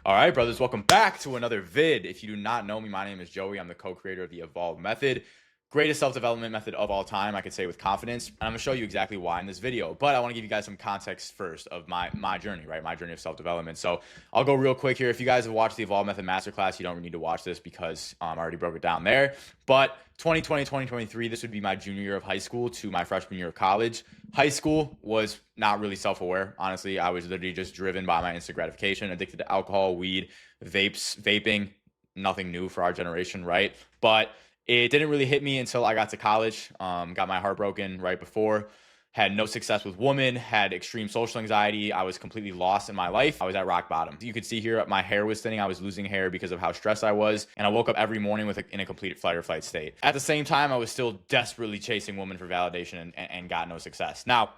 All right, brothers, welcome back to another vid. If you do not know me, my name is Joey. I'm the co-creator of the Evolve Method. Greatest self-development method of all time, I could say with confidence. And I'm gonna show you exactly why in this video. But I want to give you guys some context first of my journey, right? My journey of self-development. So I'll go real quick here. If you guys have watched the Evolve Method Masterclass, you don't need to watch this because I already broke it down there. But 2020, 2023, this would be my junior year of high school to my freshman year of college. High school was not really self-aware. Honestly, I was literally just driven by my instant gratification, addicted to alcohol, weed, vaping, nothing new for our generation, right? But it didn't really hit me until I got to college, got my heart broken right before, had no success with women, had extreme social anxiety. I was completely lost in my life. I was at rock bottom. You could see here my hair was thinning. I was losing hair because of how stressed I was. And I woke up every morning in a complete fight or flight state. At the same time, I was still desperately chasing women for validation and got no success. Now,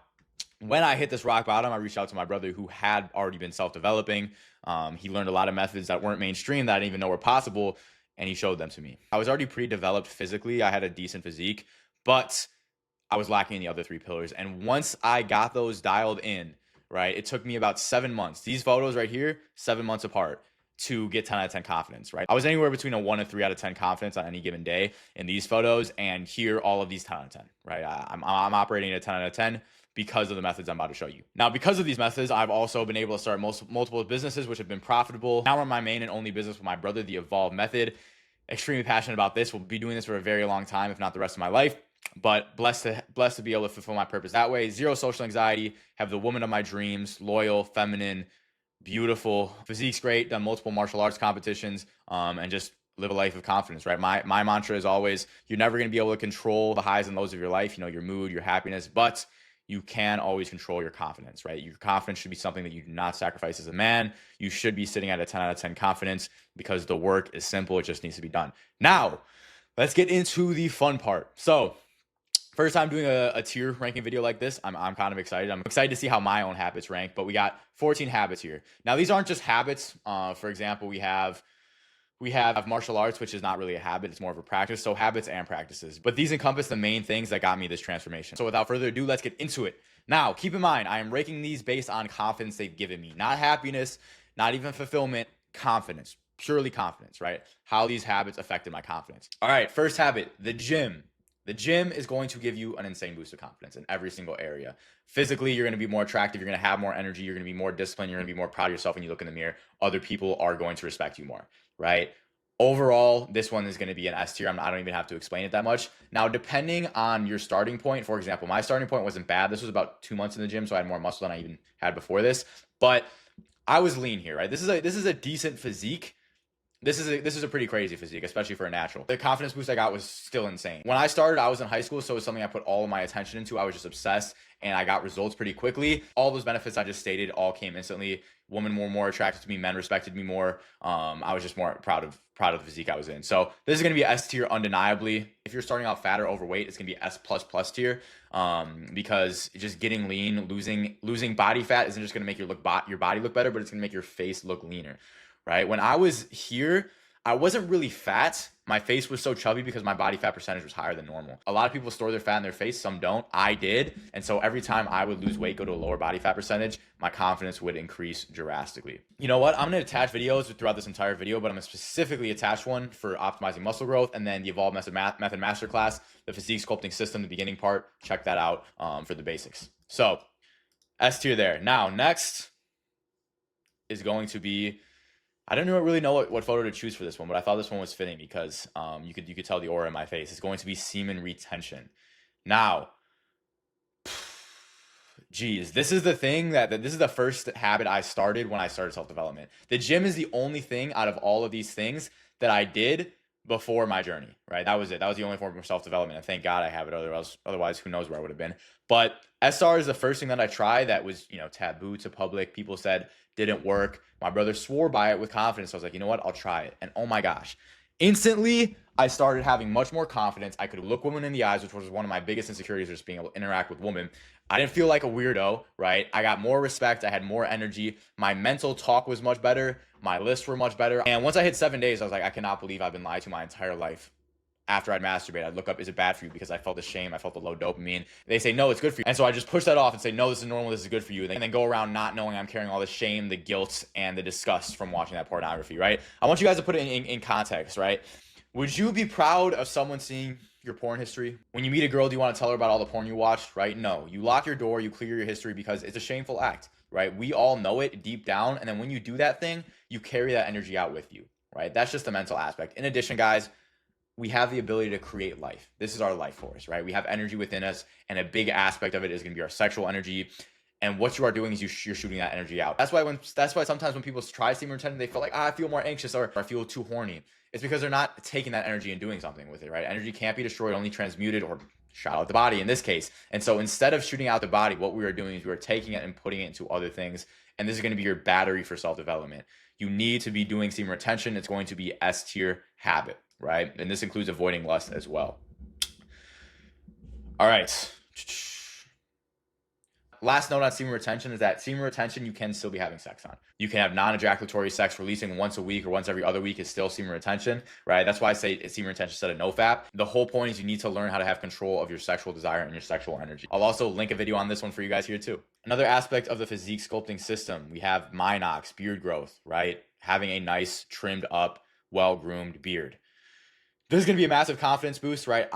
when I hit this rock bottom, I reached out to my brother who had already been self-developing. He learned a lot of methods that weren't mainstream that I didn't even know were possible, and he showed them to me. I was already pretty developed physically. I had a decent physique, but I was lacking in the other three pillars. And once I got those dialed in, right, it took me about 7 months. These photos right here, 7 months apart, to get 10 out of 10 confidence, right? I was anywhere between a 1 and 3 out of 10 confidence on any given day in these photos, and here, all of these 10 out of 10, right? I'm operating at 10 out of 10 because of the methods I'm about to show you. Now, because of these methods, I've also been able to start multiple businesses, which have been profitable. Now I'm my main and only business with my brother, the Evolve Method. Extremely passionate about this. We'll be doing this for a very long time, if not the rest of my life. But blessed to be able to fulfill my purpose that way. Zero social anxiety. Have the woman of my dreams. Loyal, feminine, beautiful. Physique's great. Done multiple martial arts competitions. And just live a life of confidence, right? My mantra is always, you're never going to be able to control the highs and lows of your life, your mood, your happiness, but you can always control your confidence, right? Your confidence should be something that you do not sacrifice as a man. You should be sitting at a 10 out of 10 confidence because the work is simple. It just needs to be done. Now, let's get into the fun part. So, first time doing a tier ranking video like this, I'm kind of excited. I'm excited to see how my own habits rank, but we got 14 habits here. Now, these aren't just habits. For example, we have martial arts, which is not really a habit. It's more of a practice. So habits and practices. But these encompass the main things that got me this transformation. So without further ado, let's get into it. Now, keep in mind, I am ranking these based on confidence they've given me. Not happiness, not even fulfillment, confidence. Purely confidence, right? How these habits affected my confidence. All right, first habit, the gym. The gym is going to give you an insane boost of confidence in every single area. Physically, you're going to be more attractive. You're going to have more energy. You're going to be more disciplined. You're going to be more proud of yourself when you look in the mirror. Other people are going to respect you more, right? Overall, this one is going to be an S tier. I don't even have to explain it that much. Now, depending on your starting point, for example, my starting point wasn't bad. This was about 2 months in the gym, so I had more muscle than I even had before this. But I was lean here, right? This is a decent physique. This is a pretty crazy physique, especially for a natural. The confidence boost I got was still insane. When I started, I was in high school, so it was something I put all of my attention into. I was just obsessed, and I got results pretty quickly. All those benefits I just stated all came instantly. Women were more attracted to me. Men respected me more. I was just more proud of the physique I was in. So this is going to be S tier undeniably. If you're starting out fat or overweight, it's going to be S plus tier because just getting lean, losing body fat isn't just going to make your body look better, but it's going to make your face look leaner. Right? When I was here, I wasn't really fat. My face was so chubby because my body fat percentage was higher than normal. A lot of people store their fat in their face. Some don't. I did. And so every time I would lose weight, go to a lower body fat percentage, my confidence would increase drastically. You know what? I'm going to attach videos throughout this entire video, but I'm going to specifically attach one for optimizing muscle growth and then the Evolve Method Masterclass, the physique sculpting system, the beginning part. Check that out for the basics. So S tier there. Now, next is going to be, I don't really know what photo to choose for this one, but I thought this one was fitting because you could tell the aura in my face. It's going to be semen retention. Now, geez, this is the thing this is the first habit I started when I started self-development. The gym is the only thing out of all of these things that I did before my journey, right? That was it. That was the only form of self-development. And thank God I have it. Otherwise, who knows where I would have been. But SR is the first thing that I tried that was, taboo to public. People said didn't work. My brother swore by it with confidence. So I was like, you know what? I'll try it. And oh my gosh, instantly I started having much more confidence. I could look women in the eyes, which was one of my biggest insecurities, just being able to interact with women. I didn't feel like a weirdo, right? I got more respect. I had more energy. My mental talk was much better. My lists were much better. And once I hit 7 days, I was like, I cannot believe I've been lied to my entire life. after I'd masturbate. I'd look up, is it bad for you? Because I felt the shame, I felt the low dopamine. They say, no, it's good for you. And so I just push that off and say, no, this is normal, this is good for you. And then go around not knowing I'm carrying all the shame, the guilt, and the disgust from watching that pornography, right? I want you guys to put it in context, right? Would you be proud of someone seeing your porn history? When you meet a girl, do you want to tell her about all the porn you watched, right? No. You lock your door, you clear your history because it's a shameful act, right? We all know it deep down. And then when you do that thing, you carry that energy out with you, right? That's just the mental aspect. In addition, guys, we have the ability to create life. This is our life force, right? We have energy within us, and a big aspect of it is going to be our sexual energy. And what you are doing is you're shooting that energy out. That's why sometimes when people try semen retention, they feel like, I feel more anxious or I feel too horny. It's because they're not taking that energy and doing something with it, right? Energy can't be destroyed, only transmuted or shot out the body in this case. And so instead of shooting out the body, what we are doing is we are taking it and putting it into other things. And this is going to be your battery for self-development. You need to be doing semen retention. It's going to be S tier habit, right? And this includes avoiding lust as well. All right. Last note on semen retention is that semen retention you can still be having sex on. You can have non-ejaculatory sex releasing once a week or once every other week is still semen retention, right? That's why I say semen retention instead of nofap. The whole point is you need to learn how to have control of your sexual desire and your sexual energy. I'll also link a video on this one for you guys here too. Another aspect of the physique sculpting system, we have minox, beard growth, right? Having a nice, trimmed up, well-groomed beard. This is going to be a massive confidence boost, right?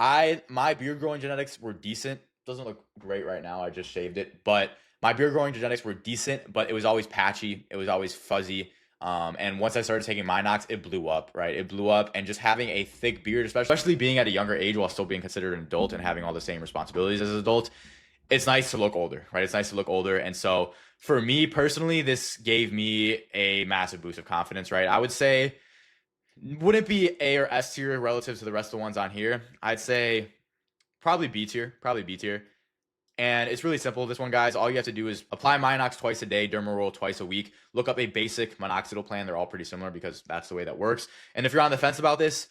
My beard growing genetics were decent. Doesn't look great right now. I just shaved it, but my beard growing genetics were decent, but it was always patchy. It was always fuzzy. And once I started taking minox, it blew up, right? It blew up, and just having a thick beard, especially being at a younger age while still being considered an adult and having all the same responsibilities as an adult, it's nice to look older, right? It's nice to look older. And so for me personally, this gave me a massive boost of confidence, right? I would say, wouldn't be A or S tier relative to the rest of the ones on here. I'd say probably B tier. And it's really simple. This one, guys, all you have to do is apply Minox twice a day, derma roll twice a week. Look up a basic minoxidil plan. They're all pretty similar because that's the way that works. And if you're on the fence about this,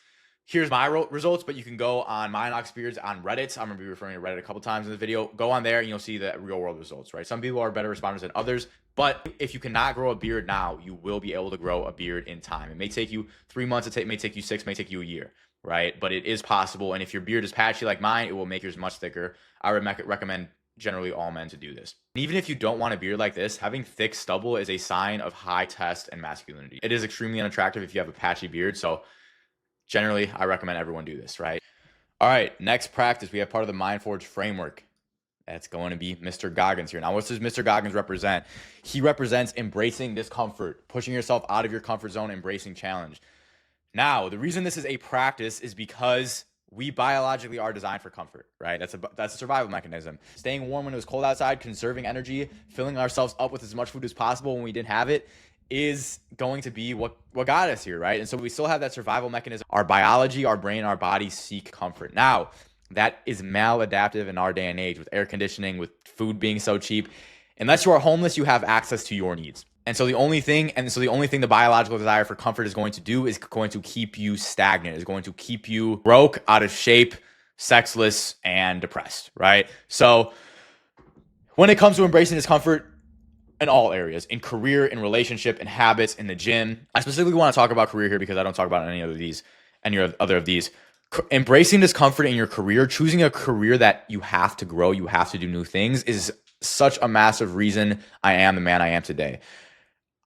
here's my results, but you can go on Minox Beards on Reddit. I'm going to be referring to Reddit a couple times in the video. Go on there and you'll see the real world results, right? Some people are better responders than others, but if you cannot grow a beard now, you will be able to grow a beard in time. It may take you 3 months, it may take you 6, may take you a year, right? But it is possible. And if your beard is patchy like mine, it will make yours much thicker. I would recommend generally all men to do this. And even if you don't want a beard like this, having thick stubble is a sign of high test and masculinity. It is extremely unattractive if you have a patchy beard. So generally, I recommend everyone do this, right? All right, next practice, we have part of the MindForge framework. That's going to be Mr. Goggins here. Now, what does Mr. Goggins represent? He represents embracing discomfort, pushing yourself out of your comfort zone, embracing challenge. Now, the reason this is a practice is because we biologically are designed for comfort, right? That's a survival mechanism. Staying warm when it was cold outside, conserving energy, filling ourselves up with as much food as possible when we didn't have it is going to be what got us here, right? And so we still have that survival mechanism. Our biology, our brain, our body seek comfort. Now, that is maladaptive in our day and age with air conditioning, with food being so cheap. Unless you are homeless, you have access to your needs. And so the only thing the biological desire for comfort is going to do is going to keep you stagnant, is going to keep you broke, out of shape, sexless, and depressed, right? So when it comes to embracing discomfort in all areas, in career, in relationship, in habits, in the gym, I specifically want to talk about career here because I don't talk about any other of these. Embracing discomfort in your career, choosing a career that you have to grow, you have to do new things is such a massive reason I am the man I am today.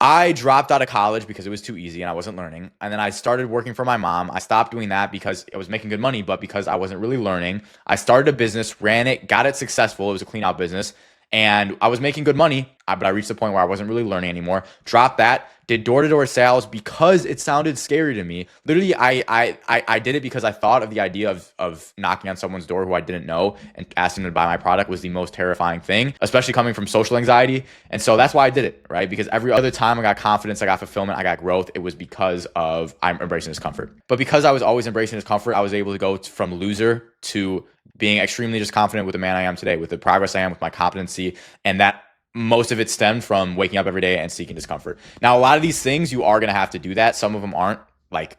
I dropped out of college because it was too easy and I wasn't learning. And then I started working for my mom. I stopped doing that because I was making good money, but because I wasn't really learning. I started a business, ran it, got it successful. It was a clean out business. And I was making good money, but I reached the point where I wasn't really learning anymore. Dropped that, did door-to-door sales because it sounded scary to me. Literally, I did it because I thought of the idea of knocking on someone's door who I didn't know and asking them to buy my product was the most terrifying thing, especially coming from social anxiety. And so that's why I did it, right? Because every other time I got confidence, I got fulfillment, I got growth, it was because of I'm embracing discomfort. But because I was always embracing discomfort, I was able to go from loser to being extremely just confident with the man I am today, with the progress I am, with my competency, and that most of it stemmed from waking up every day and seeking discomfort. Now, a lot of these things, you are going to have to do that. Some of them aren't, like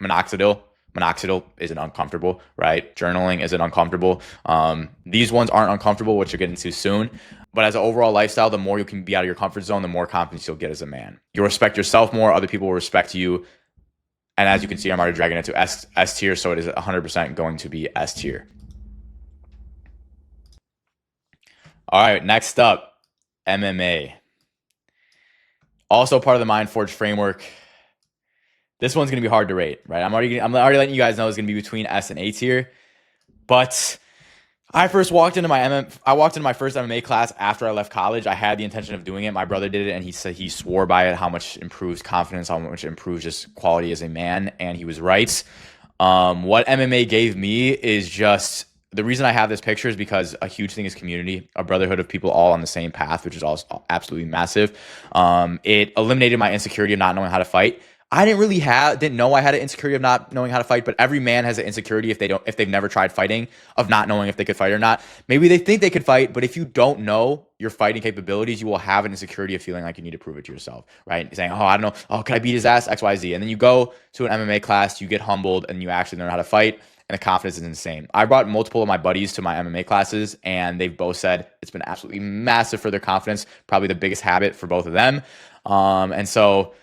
minoxidil. Minoxidil isn't uncomfortable, right? Journaling isn't uncomfortable. These ones aren't uncomfortable, which you'll get into soon. But as an overall lifestyle, the more you can be out of your comfort zone, the more confidence you'll get as a man. You'll respect yourself more. Other people will respect you. And as you can see, I'm already dragging it to S tier, so it is 100% going to be S tier. All right, next up, MMA. Also part of the Mind Forge framework. This one's going to be hard to rate, right? I'm already letting you guys know it's going to be between S and A tier. But I walked into my first MMA class after I left college. I had the intention of doing it. My brother did it, and he said he swore by it, how much it improves confidence, how much it improves just quality as a man, and he was right. What MMA gave me is just, the reason I have this picture is because a huge thing is community, a brotherhood of people all on the same path, which is also absolutely massive. It eliminated my insecurity of not knowing how to fight. I didn't know I had an insecurity of not knowing how to fight, but every man has an insecurity if they've never tried fighting, of not knowing if they could fight or not. Maybe they think they could fight, but if you don't know your fighting capabilities, you will have an insecurity of feeling like you need to prove it to yourself, right? Saying, oh, I don't know. Oh, can I beat his ass? X, Y, Z. And then you go to an MMA class, you get humbled, and you actually learn how to fight. And the confidence is insane. I brought multiple of my buddies to my MMA classes, and they've both said it's been absolutely massive for their confidence, probably the biggest habit for both of them. And so,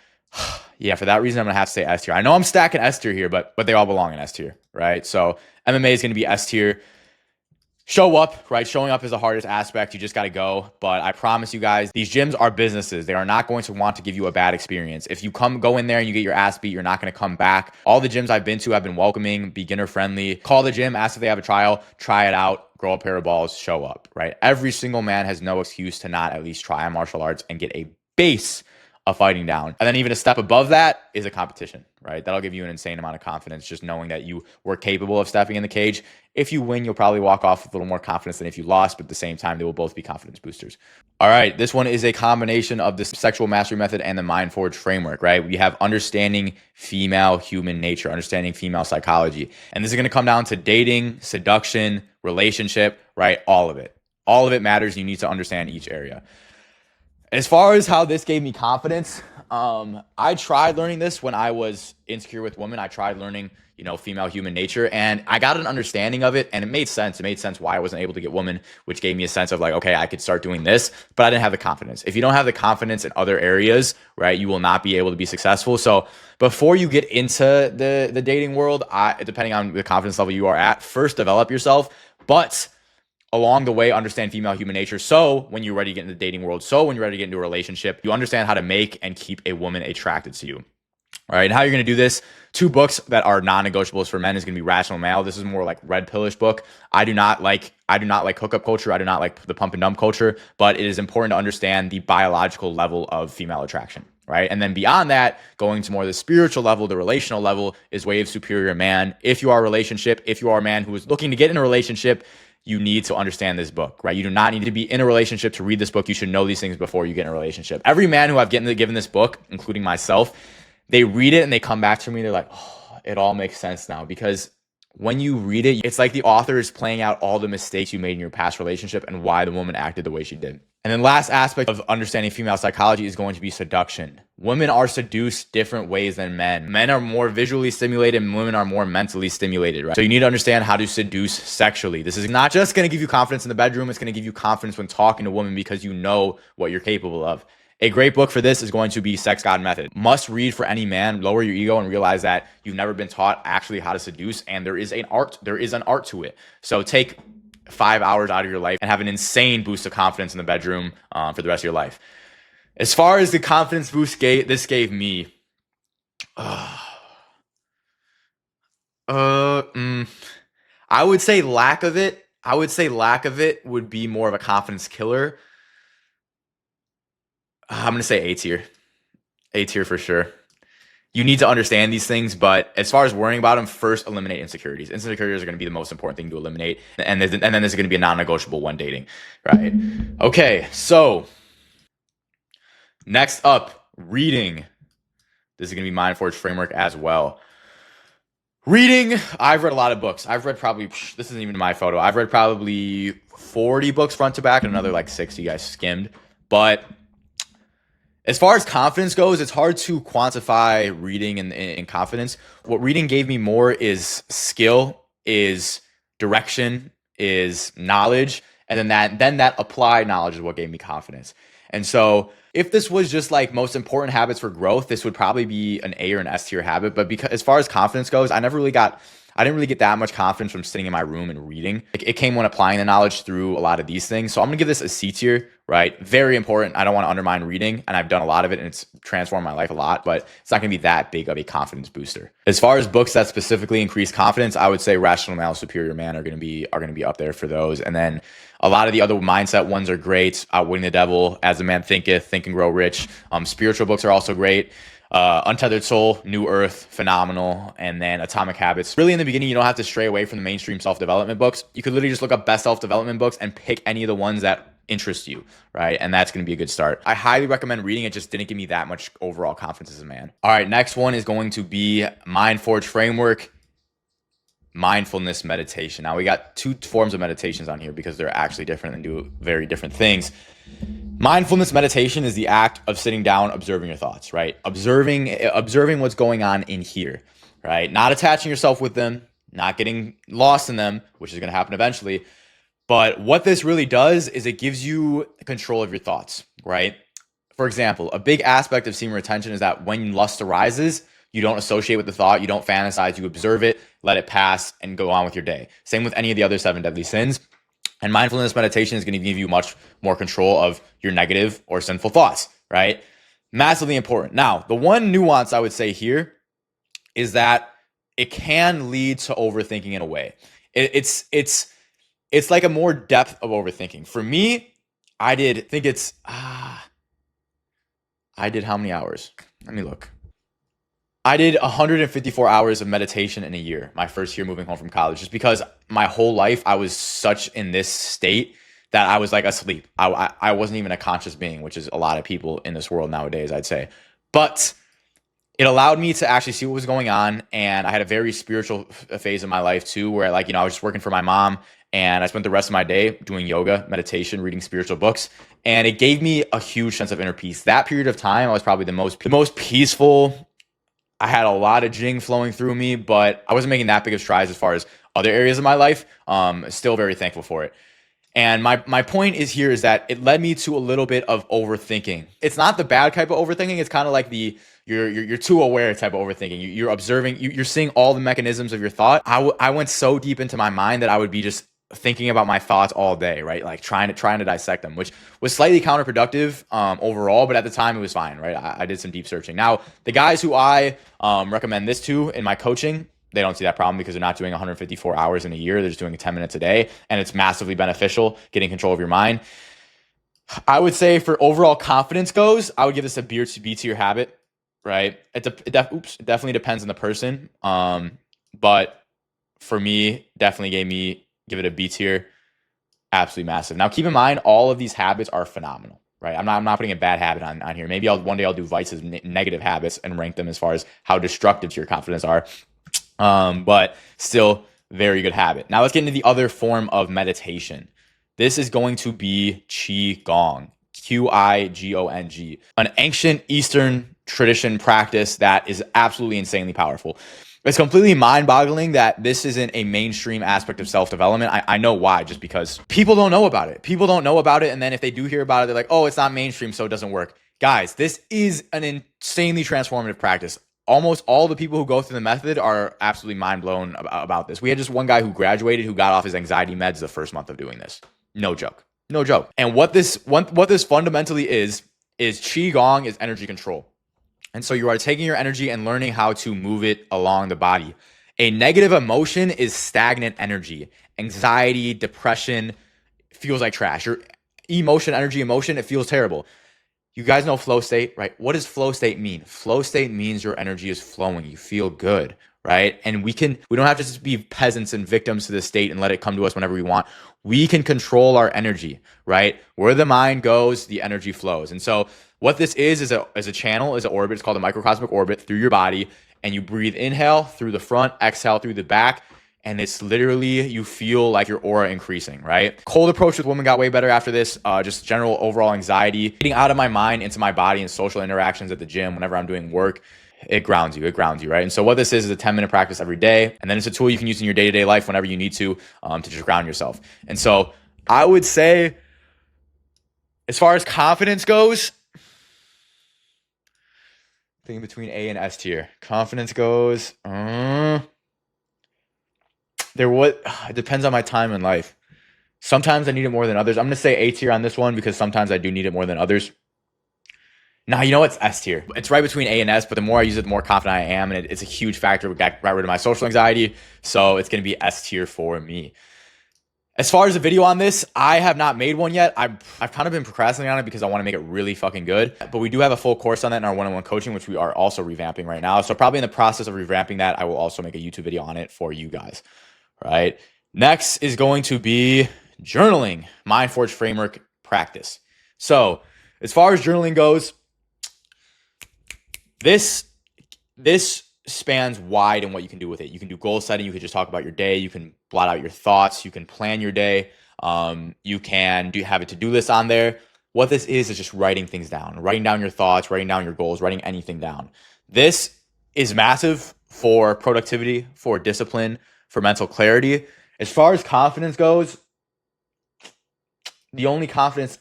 yeah, for that reason, I'm going to have to say S tier. I know I'm stacking S tier here, but they all belong in S tier, right? So MMA is going to be S tier. Show up, right? Showing up is the hardest aspect. You just got to go. But I promise you guys, these gyms are businesses. They are not going to want to give you a bad experience. If you go in there and you get your ass beat, you're not going to come back. All the gyms I've been to have been welcoming, beginner friendly. Call the gym, ask if they have a trial, try it out, grow a pair of balls, show up, right? Every single man has no excuse to not at least try martial arts and get a base of fighting down. And then even a step above that is a competition, right? That'll give you an insane amount of confidence, just knowing that you were capable of stepping in the cage. If you win, you'll probably walk off with a little more confidence than if you lost, but at the same time, they will both be confidence boosters. All right, this one is a combination of the sexual mastery method and the Mind Forge framework, right? We have understanding female human nature, understanding female psychology. And this is going to come down to dating, seduction, relationship, right? All of it. All of it matters. You need to understand each area. As far as how this gave me confidence, I tried learning this when I was insecure with women. I tried learning, female human nature, and I got an understanding of it, and it made sense. It made sense why I wasn't able to get women, which gave me a sense of like, okay, I could start doing this, but I didn't have the confidence. If you don't have the confidence in other areas, right, you will not be able to be successful. So before you get into the dating world, depending on the confidence level you are at, first develop yourself, but along the way, understand female human nature. So when you're ready to get into the dating world, so when you're ready to get into a relationship, you understand how to make and keep a woman attracted to you. All right. And how you're going to do this? 2 books that are non-negotiables for men is going to be Rational Male. This is more like red pillish book. I do not like hookup culture. I do not like the pump and dump culture, but it is important to understand the biological level of female attraction. Right. And then beyond that, going to more the spiritual level, the relational level is Way of Superior Man. If you are a man who is looking to get in a relationship, you need to understand this book, right? You do not need to be in a relationship to read this book. You should know these things before you get in a relationship. Every man who I've given this book, including myself, they read it and they come back to me. They're like, oh, it all makes sense now. Because when you read it, it's like the author is playing out all the mistakes you made in your past relationship and why the woman acted the way she did. And then last aspect of understanding female psychology is going to be seduction. Women are seduced different ways than men. Men are more visually stimulated and women are more mentally stimulated, right? So you need to understand how to seduce sexually. This is not just going to give you confidence in the bedroom. It's going to give you confidence when talking to women because you know what you're capable of. A great book for this is going to be Sex God Method. Must read for any man. Lower your ego and realize that you've never been taught actually how to seduce, and there is an art to it. So take 5 hours out of your life and have an insane boost of confidence in the bedroom for the rest of your life. As far as the confidence boost this gave me, I would say lack of it. Would be more of a confidence killer. I'm going to say A tier. A tier for sure. You need to understand these things, but as far as worrying about them, first eliminate insecurities. Insecurities are going to be the most important thing to eliminate. And then there's going to be a non-negotiable when dating, right? Okay, so next up, reading. This is going to be Mind Forge framework as well. Reading, I've read a lot of books. I've read probably, this isn't even my photo. I've read probably 40 books front to back and another like 60 I skimmed. But as far as confidence goes, it's hard to quantify reading and confidence. What reading gave me more is skill, is direction, is knowledge, and then that applied knowledge is what gave me confidence. And so if this was just like most important habits for growth, this would probably be an A or an S tier habit. But because as far as confidence goes, I didn't really get that much confidence from sitting in my room and reading. It came when applying the knowledge through a lot of these things. So I'm gonna give this a C tier, right? Very important. I don't want to undermine reading, and I've done a lot of it and it's transformed my life a lot, but it's not gonna be that big of a confidence booster. As far as books that specifically increase confidence, I would say Rational Malice, Superior Man are gonna be up there for those. And then a lot of the other mindset ones are great. Outwitting the Devil, As a Man Thinketh, Think and Grow Rich. Spiritual books are also great. Untethered Soul, New Earth, phenomenal. And then Atomic Habits. Really, in the beginning, you don't have to stray away from the mainstream self-development books. You could literally just look up best self-development books and pick any of the ones that interest you, right? And that's going to be a good start. I highly recommend reading. It just didn't give me that much overall confidence as a man. All right, next one is going to be Mind Forge Framework, mindfulness meditation. Now, we got two forms of meditations on here because they're actually different and do very different things. Mindfulness meditation is the act of sitting down, observing your thoughts, right? Observing what's going on in here, right? Not attaching yourself with them, not getting lost in them, which is going to happen eventually. But what this really does is it gives you control of your thoughts, right? For example, a big aspect of semen retention is that when lust arises, you don't associate with the thought, you don't fantasize, you observe it, let it pass, and go on with your day. Same with any of the other 7 deadly sins. And mindfulness meditation is going to give you much more control of your negative or sinful thoughts, right? Massively important. Now, the one nuance I would say here is that it can lead to overthinking in a way. It's like a more depth of overthinking. For me, I did how many hours? Let me look. I did 154 hours of meditation in a year, my first year moving home from college, just because my whole life I was such in this state that I was like asleep. I wasn't even a conscious being, which is a lot of people in this world nowadays, I'd say. But it allowed me to actually see what was going on. And I had a very spiritual phase in my life too, where I was just working for my mom and I spent the rest of my day doing yoga, meditation, reading spiritual books. And it gave me a huge sense of inner peace. That period of time, I was probably the most peaceful. I had a lot of jing flowing through me, but I wasn't making that big of strides as far as other areas of my life. Still very thankful for it. And my point is that it led me to a little bit of overthinking. It's not the bad type of overthinking. It's kind of like you're too aware type of overthinking. You're observing, you're seeing all the mechanisms of your thought. I went so deep into my mind that I would be just thinking about my thoughts all day, right? Like trying to dissect them, which was slightly counterproductive overall, but at the time it was fine, right? I did some deep searching. Now, the guys who I recommend this to in my coaching, they don't see that problem because they're not doing 154 hours in a year. They're just doing 10 minutes a day, and it's massively beneficial getting control of your mind. I would say for overall confidence goes, I would give this a B tier habit, right? It definitely depends on the person. But for me, definitely give it a B tier. Absolutely massive. Now, keep in mind, all of these habits are phenomenal, right? I'm not putting a bad habit on here. Maybe one day I'll do vices, negative habits, and rank them as far as how destructive to your confidence are. But still, very good habit. Now, let's get into the other form of meditation. This is going to be Qigong, Qigong, an ancient Eastern tradition practice that is absolutely insanely powerful. It's completely mind-boggling that this isn't a mainstream aspect of self-development. I know why, just because people don't know about it. People don't know about it, and then if they do hear about it, they're like, oh, it's not mainstream, so it doesn't work. Guys, this is an insanely transformative practice. Almost all the people who go through the method are absolutely mind-blown about this. We had just one guy who graduated who got off his anxiety meds the first month of doing this. No joke. No joke. And what this fundamentally is Qigong is energy control. And so you are taking your energy and learning how to move it along the body. A negative emotion is stagnant energy. Anxiety, depression feels like trash. Your emotion, it feels terrible. You guys know flow state, right? What does flow state mean? Flow state means your energy is flowing. You feel good, right? And we don't have to just be peasants and victims to the state and let it come to us whenever we want. We can control our energy, right? Where the mind goes, the energy flows. And so what this is a channel, is an orbit. It's called a microcosmic orbit through your body. And you breathe inhale through the front, exhale through the back. And it's literally, you feel like your aura increasing, right? Cold approach with women got way better after this. Just general overall anxiety. Getting out of my mind into my body and social interactions at the gym whenever I'm doing work. It grounds you, right? And so what this is a 10-minute practice every day. And then it's a tool you can use in your day-to-day life whenever you need to just ground yourself. And so I would say As far as confidence goes, thinking between A and S tier. Confidence goes, it depends on my time in life. Sometimes I need it more than others. I'm going to say A tier on this one because sometimes I do need it more than others. Nah, you know what's S tier. It's right between A and S, but the more I use it, the more confident I am, and it's a huge factor. We got rid of my social anxiety, so it's going to be S tier for me. As far as a video on this, I have not made one yet. I've kind of been procrastinating on it because I want to make it really fucking good. But we do have a full course on that in our one-on-one coaching, which we are also revamping right now. So probably in the process of revamping that, I will also make a YouTube video on it for you guys. Right. Next is going to be journaling, MindForge framework practice. So as far as journaling goes, this spans wide in what you can do with it. You can do goal setting. You can just talk about your day. You can blot out your thoughts. You can plan your day. You can have a to-do list on there. What this is just writing things down, writing down your thoughts, writing down your goals, writing anything down. This is massive for productivity, for discipline, for mental clarity. As far as confidence goes, the only confidence,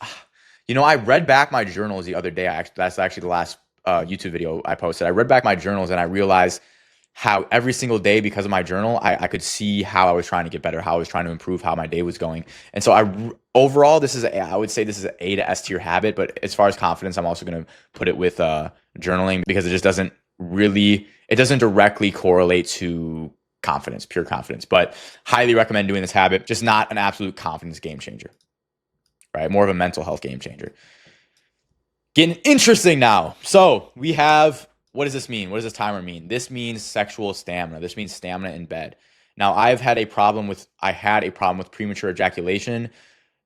I read back my journals the other day. That's actually the last YouTube video I posted. I read back my journals and I realized how every single day, because of my journal, I could see how I was trying to get better, how I was trying to improve, how my day was going. And so overall, I would say this is an A to S tier habit. But as far as confidence, I'm also going to put it with journaling because it just doesn't directly correlate to confidence, pure confidence. But highly recommend doing this habit. Just not an absolute confidence game changer, right? More of a mental health game changer. Getting interesting now. So we have, what does this mean? What does this timer mean? This means sexual stamina. This means stamina in bed. Now I had a problem with premature ejaculation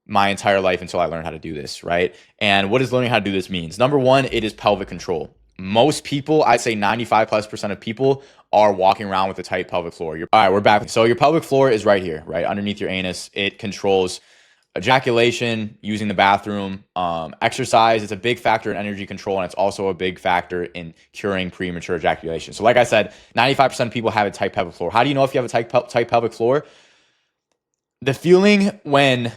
my entire life until I learned how to do this, right? And what does learning how to do this means? Number one, it is pelvic control. Most people, I'd say 95+% of people are walking around with a tight pelvic floor. All right, we're back. So your pelvic floor is right here, right underneath your anus. It controls ejaculation, using the bathroom, exercise. It's a big factor in energy control, and it's also a big factor in curing premature ejaculation. So like I said, 95% of people have a tight pelvic floor. How do you know if you have a tight pelvic floor? The feeling when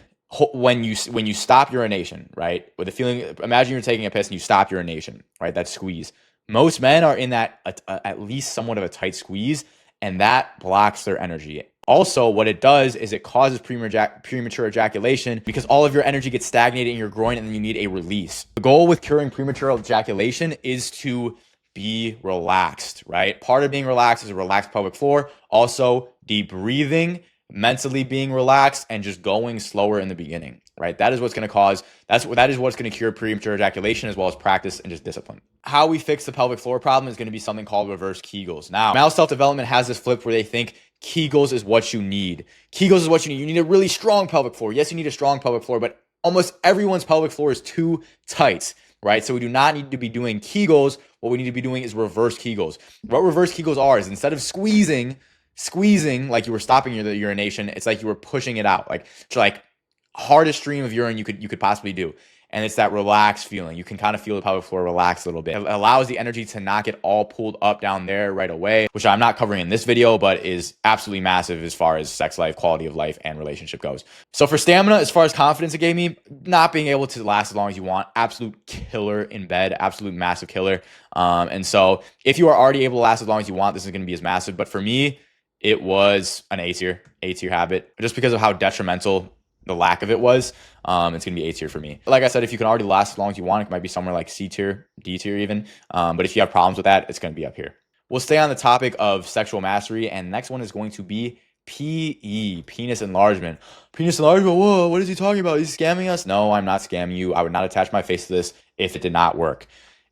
you stop urination, right? With the feeling, imagine you're taking a piss and you stop urination, right? That squeeze. Most men are in that at least somewhat of a tight squeeze, and that blocks their energy. Also, what it does is it causes premature ejaculation because all of your energy gets stagnated in your groin and then you need a release. The goal with curing premature ejaculation is to be relaxed, right? Part of being relaxed is a relaxed pelvic floor. Also, deep breathing, mentally being relaxed, and just going slower in the beginning, right? That is what's going to cure premature ejaculation, as well as practice and just discipline. How we fix the pelvic floor problem is going to be something called reverse Kegels. Now, male self-development has this flip where they think Kegels is what you need. Kegels is what you need. You need a really strong pelvic floor. Yes, you need a strong pelvic floor, but almost everyone's pelvic floor is too tight, right? So we do not need to be doing Kegels. What we need to be doing is reverse Kegels. What reverse Kegels are is instead of squeezing like you were stopping your urination, it's like you were pushing it out, like hardest stream of urine you could possibly do. And it's that relaxed feeling. You can kind of feel the pelvic floor relax a little bit. It allows the energy to not get all pulled up down there right away, which I'm not covering in this video, but is absolutely massive as far as sex life, quality of life, and relationship goes. So for stamina, as far as confidence it gave me, not being able to last as long as you want, absolute killer in bed, absolute massive killer. And so if you are already able to last as long as you want, this is going to be as massive. But for me, it was an A tier habit, just because of how detrimental the lack of it was. It's going to be A tier for me. Like I said, if you can already last as long as you want, it might be somewhere like C tier, D tier even. But if you have problems with that, it's going to be up here. We'll stay on the topic of sexual mastery. And the next one is going to be PE, penis enlargement. Penis enlargement, whoa, what is he talking about? He's scamming us? No, I'm not scamming you. I would not attach my face to this if it did not work.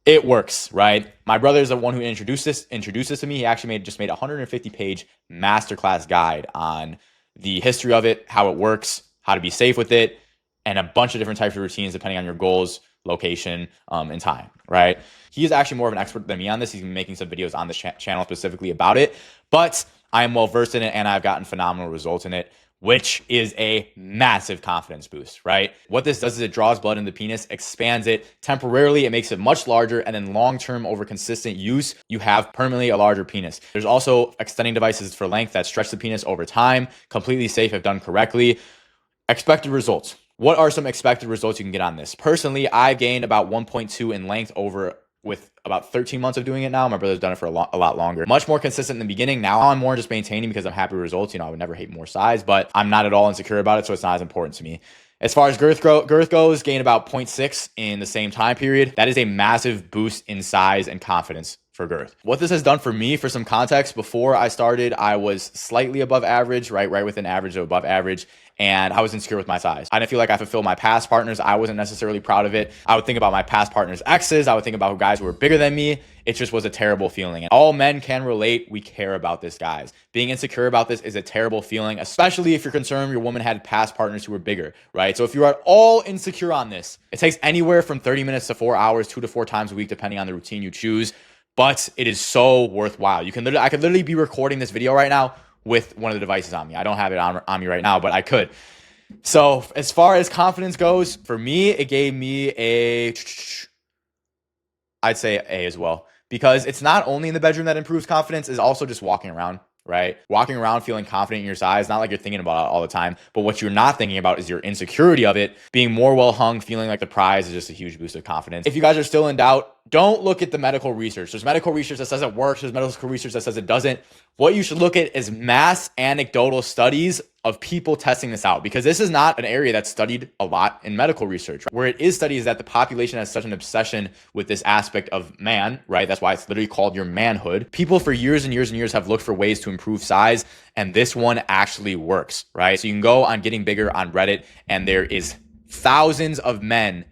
It works, right? My brother is the one who introduced this to me. He actually just made a 150-page masterclass guide on the history of it, how it works, how to be safe with it, and a bunch of different types of routines depending on your goals, location, and time, right? He is actually more of an expert than me on this. He's been making some videos on this channel specifically about it, but I am well versed in it and I've gotten phenomenal results in it, which is a massive confidence boost, right? What this does is it draws blood in the penis, expands it temporarily, it makes it much larger, and then long-term over consistent use, you have permanently a larger penis. There's also extending devices for length that stretch the penis over time, completely safe if done correctly. Expected results. What are some expected results you can get on this? Personally, I gained about 1.2 in length with about 13 months of doing it now. My brother's done it for a lot longer. Much more consistent in the beginning. Now I'm more just maintaining because I'm happy with results. I would never hate more size, but I'm not at all insecure about it, so it's not as important to me. As far as girth goes, gained about 0.6 in the same time period. That is a massive boost in size and confidence for girth. What this has done for me, for some context, before I started, I was slightly above average, right within average or above average, and I was insecure with my size. I didn't feel like I fulfilled my past partners. I wasn't necessarily proud of it. I would think about my past partners' exes. I would think about guys who were bigger than me. It just was a terrible feeling. And all men can relate. We care about this, guys. Being insecure about this is a terrible feeling, especially if you're concerned your woman had past partners who were bigger, right? So if you are at all insecure on this, it takes anywhere from 30 minutes to 4 hours, 2 to 4 times a week, depending on the routine you choose. But it is so worthwhile. I could literally be recording this video right now with one of the devices on me. I don't have it on me right now, but I could. So as far as confidence goes, for me, it gave me I'd say A as well. Because it's not only in the bedroom that improves confidence, it's also just walking around, right? Walking around feeling confident in your size, not like you're thinking about it all the time, but what you're not thinking about is your insecurity of it. Being more well hung, feeling like the prize is just a huge boost of confidence. If you guys are still in doubt, don't look at the medical research. There's medical research that says it works. There's medical research that says it doesn't. What you should look at is mass anecdotal studies of people testing this out, because this is not an area that's studied a lot in medical research. Where it is studied is that the population has such an obsession with this aspect of man, right? That's why it's literally called your manhood. People for years and years and years have looked for ways to improve size, and this one actually works, right? So you can go on Getting Bigger on Reddit, and there is thousands of men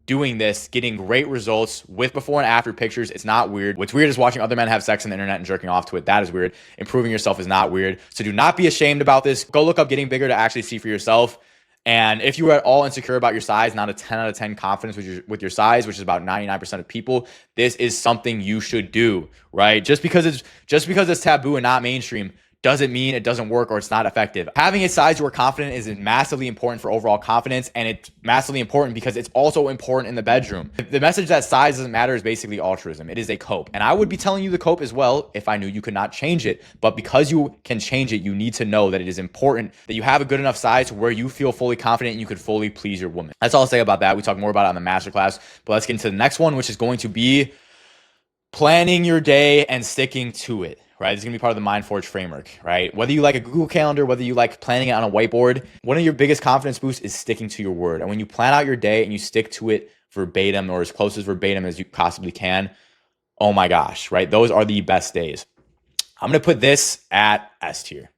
doing this, getting great results with before and after pictures. It's not weird. What's weird is watching other men have sex on the internet and jerking off to it. That is weird. Improving yourself is not weird. So do not be ashamed about this. Go look up Getting Bigger to actually see for yourself. And if you are at all insecure about your size, not a 10 out of 10 confidence with your size, which is about 99% of people, this is something you should do, right? Just because it's taboo and not mainstream doesn't mean it doesn't work or it's not effective. Having a size you are confident is massively important for overall confidence, and it's massively important because it's also important in the bedroom. The message that size doesn't matter is basically altruism. It is a cope. And I would be telling you the cope as well if I knew you could not change it. But because you can change it, you need to know that it is important that you have a good enough size where you feel fully confident and you could fully please your woman. That's all I'll say about that. We talk more about it on the masterclass, but let's get into the next one, which is going to be planning your day and sticking to it. Right? It's going to be part of the Mind Forge framework, right? Whether you like a Google Calendar, whether you like planning it on a whiteboard, one of your biggest confidence boosts is sticking to your word. And when you plan out your day and you stick to it verbatim or as close as verbatim as you possibly can, oh my gosh, right? Those are the best days. I'm going to put this at S tier,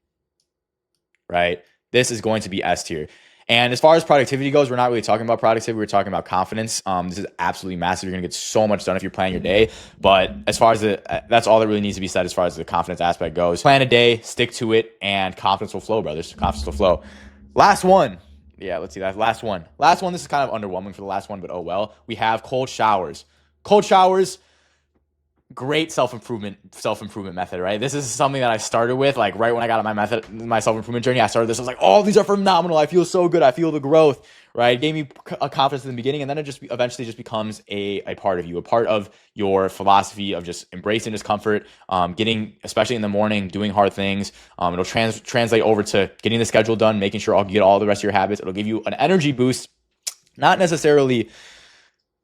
right? This is going to be S tier. And as far as productivity goes, we're not really talking about productivity. We're talking about confidence. This is absolutely massive. You're going to get so much done if you're planning your day. But as far as that's all that really needs to be said as far as the confidence aspect goes. Plan a day, stick to it, and confidence will flow, brothers. Confidence will flow. Last one. Yeah, let's see that. Last one. This is kind of underwhelming for the last one, but oh well. We have cold showers. Cold showers. Great self-improvement method, right? This is something that I started with, like right when I got on my self-improvement journey. I started this. I was like, oh, these are phenomenal. I feel so good. I feel the growth, right? It gave me a confidence in the beginning, and then it just eventually just becomes a part of you, a part of your philosophy of just embracing discomfort, getting, especially in the morning, doing hard things. It'll translate over to getting the schedule done, making sure I'll get all the rest of your habits. It'll give you an energy boost, not necessarily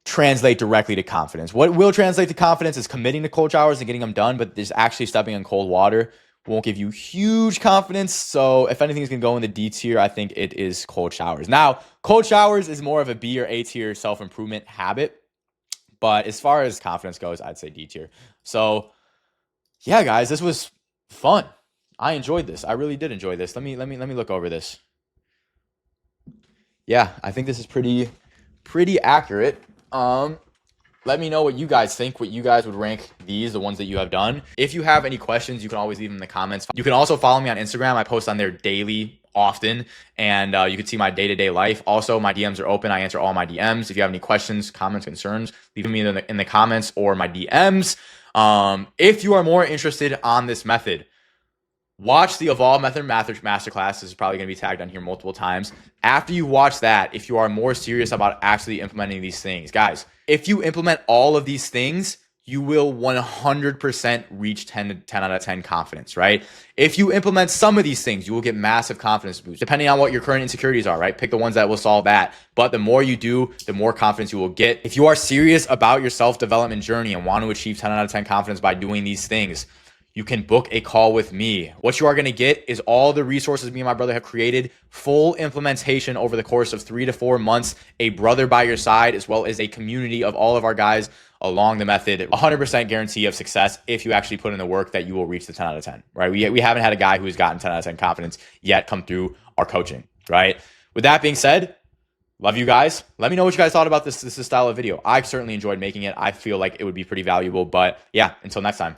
translate directly to confidence. What will translate to confidence is committing to cold showers and getting them done, but there's actually stepping in cold water won't give you huge confidence. So if anything is going to go in the D tier, I think it is cold showers. Now, cold showers is more of a B or A tier self-improvement habit, but as far as confidence goes, I'd say D tier. So yeah, guys, this was fun. I enjoyed this. I really did enjoy this. Let me look over this. Yeah, I think this is pretty accurate. Let me know what you guys think, what you guys would rank these, the ones that you have done. If you have any questions, you can always leave them in the comments. You can also follow me on Instagram. I post on there daily, often, and you can see my day-to-day life. Also, my DMs are open. I answer all my DMs. If you have any questions, comments, concerns, leave them either in the comments or my DMs. If you are more interested on this method, watch the Evolve Method Masterclass. This is probably going to be tagged on here multiple times. After you watch that, if you are more serious about actually implementing these things, guys, if you implement all of these things, you will 100% reach 10 out of 10 confidence, right? If you implement some of these things, you will get massive confidence boosts, depending on what your current insecurities are, right? Pick the ones that will solve that. But the more you do, the more confidence you will get. If you are serious about your self-development journey and want to achieve 10 out of 10 confidence by doing these things, you can book a call with me. What you are going to get is all the resources me and my brother have created, full implementation over the course of 3 to 4 months, a brother by your side, as well as a community of all of our guys along the method. 100% guarantee of success if you actually put in the work that you will reach the 10 out of 10, right? We haven't had a guy who's gotten 10 out of 10 confidence yet come through our coaching, right? With that being said, love you guys. Let me know what you guys thought about this style of video. I certainly enjoyed making it. I feel like it would be pretty valuable, but yeah, until next time.